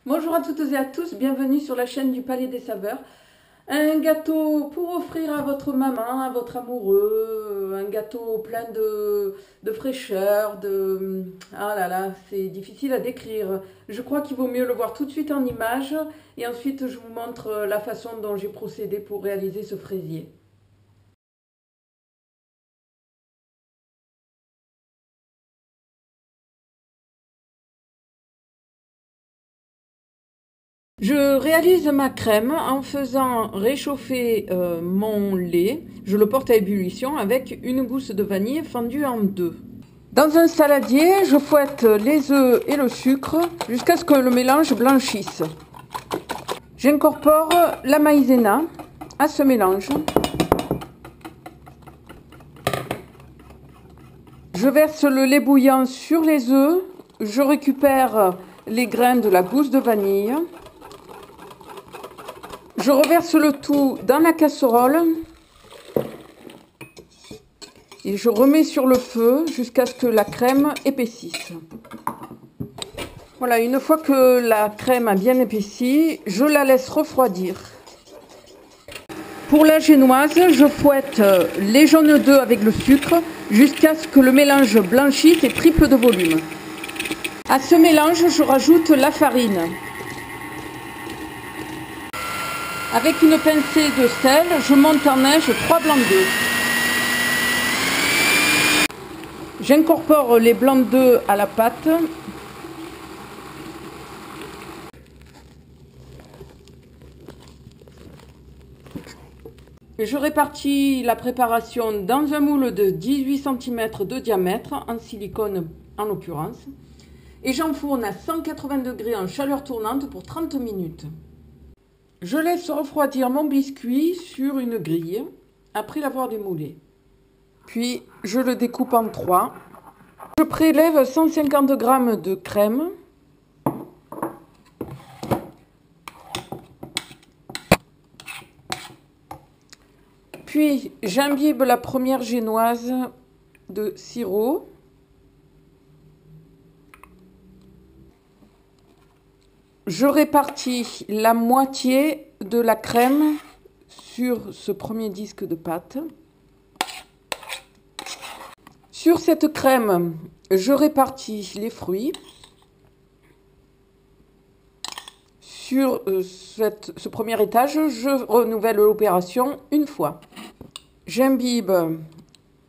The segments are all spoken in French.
Bonjour à toutes et à tous, bienvenue sur la chaîne du Palais des Saveurs. Un gâteau pour offrir à votre maman, à votre amoureux, un gâteau plein de fraîcheur, Ah là là, c'est difficile à décrire. Je crois qu'il vaut mieux le voir tout de suite en image et ensuite je vous montre la façon dont j'ai procédé pour réaliser ce fraisier. Je réalise ma crème en faisant réchauffer mon lait. Je le porte à ébullition avec une gousse de vanille fendue en deux. Dans un saladier, je fouette les œufs et le sucre jusqu'à ce que le mélange blanchisse. J'incorpore la maïzena à ce mélange. Je verse le lait bouillant sur les œufs. Je récupère les grains de la gousse de vanille. Je reverse le tout dans la casserole et je remets sur le feu jusqu'à ce que la crème épaississe. Voilà, une fois que la crème a bien épaissi, je la laisse refroidir. Pour la génoise, je fouette les jaunes d'œufs avec le sucre jusqu'à ce que le mélange blanchisse et triple de volume. À ce mélange, je rajoute la farine. Avec une pincée de sel, je monte en neige 3 blancs d'œufs. J'incorpore les blancs d'œufs à la pâte. Je répartis la préparation dans un moule de 18 cm de diamètre, en silicone en l'occurrence, et j'enfourne à 180 degrés en chaleur tournante pour 30 minutes. Je laisse refroidir mon biscuit sur une grille après l'avoir démoulé. Puis je le découpe en 3. Je prélève 150 g de crème. Puis j'imbibe la première génoise de sirop. Je répartis la moitié de la crème sur ce premier disque de pâte. Sur cette crème, je répartis les fruits. Sur ce premier étage, je renouvelle l'opération une fois. J'imbibe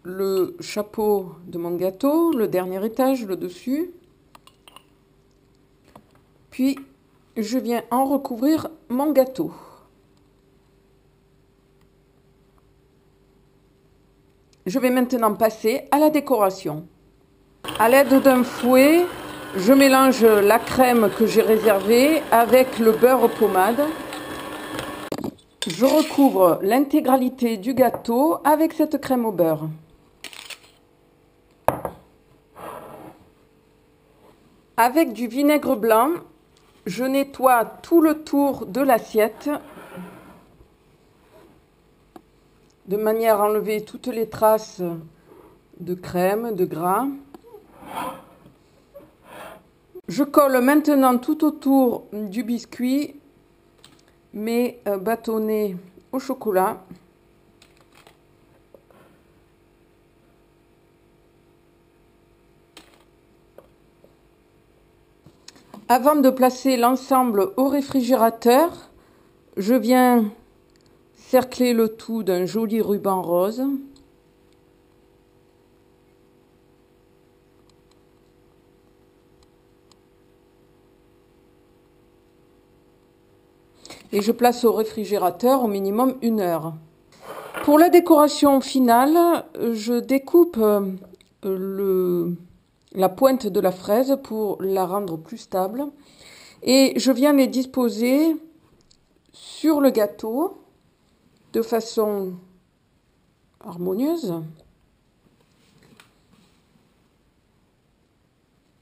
le chapeau de mon gâteau, le dernier étage, le dessus. Puis, je viens en recouvrir mon gâteau. Je vais maintenant passer à la décoration. À l'aide d'un fouet, je mélange la crème que j'ai réservée avec le beurre pommade. Je recouvre l'intégralité du gâteau avec cette crème au beurre. Avec du vinaigre blanc, je nettoie tout le tour de l'assiette de manière à enlever toutes les traces de crème, de gras. Je colle maintenant tout autour du biscuit mes bâtonnets au chocolat. Avant de placer l'ensemble au réfrigérateur, je viens cercler le tout d'un joli ruban rose. Et je place au réfrigérateur au minimum 1 heure. Pour la décoration finale, je découpe la pointe de la fraise pour la rendre plus stable. Et je viens les disposer sur le gâteau de façon harmonieuse.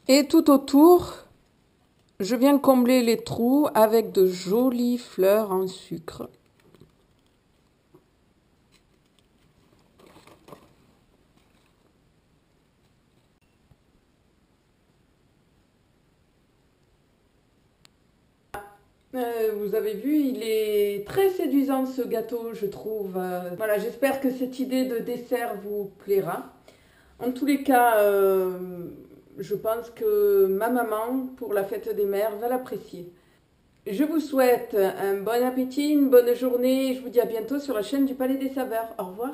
Et tout autour, je viens combler les trous avec de jolies fleurs en sucre. Vous avez vu, il est très séduisant ce gâteau, je trouve. Voilà, j'espère que cette idée de dessert vous plaira. En tous les cas, je pense que ma maman, pour la fête des mères, va l'apprécier. Je vous souhaite un bon appétit, une bonne journée. Je vous dis à bientôt sur la chaîne du Palais des Saveurs. Au revoir.